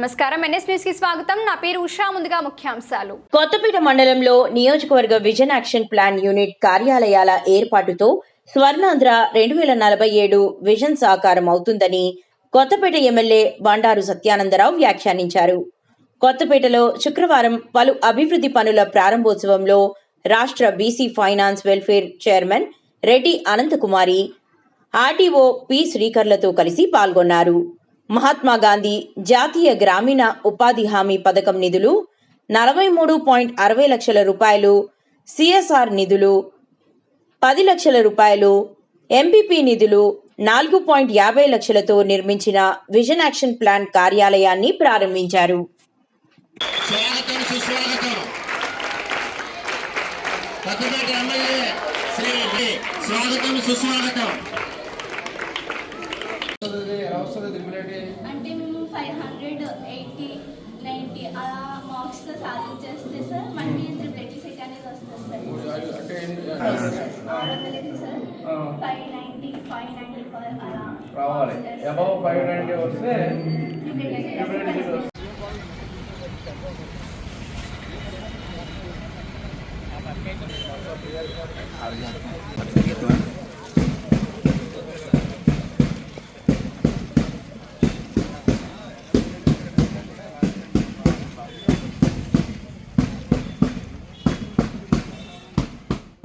నమస్కారం NS news కి స్వాగతం. నా పేరు ఉషా. ముందుగా ముఖ్యాంశాలు. కొత్తపేట మండలంలో నియోజకవర్గ విజన్ యాక్షన్ ప్లాన్ యూనిట్ కార్యాలయాల ఏర్పాటుతో స్వర్ణాంధ్ర 2047 విజన్ సాకారం అవుతుందని కొత్తపేట ఎమ్మెల్యే బండారు సత్యానందరావు వ్యాఖ్యానించారు. కొత్తపేటలో శుక్రవారం పలు అభివృద్ధి పనుల ప్రారంభోత్సవంలో రాష్ట్ర BC finance welfare chairman Reddy Ananthakumari, RTO P శ్రీకర్లతో కలిసి పాల్గొన్నారు. మహాత్మా గాంధీ జాతీయ గ్రామీణ ఉపాధి హామీ పథకం నిధులు 43.60 లక్షల రూపాయలు, సిఎస్ఆర్ నిధులు 10 లక్షల రూపాయలు, ఎంపీపీ నిధులు 4.50 లక్షలతో నిర్మించిన విజన్ యాక్షన్ ప్లాన్ కార్యాలయాన్ని ప్రారంభించారు. అంటే మేము 580, 90 అలా మార్క్స్తో సాధించేస్తే సార్ మళ్ళీ ట్రిపుల్ సెట్ అనేది వస్తుంది సార్. 600 సార్ 590, 595 అలా రావాలి. అబౌవ్ 590 వస్తే ట్రిపుల్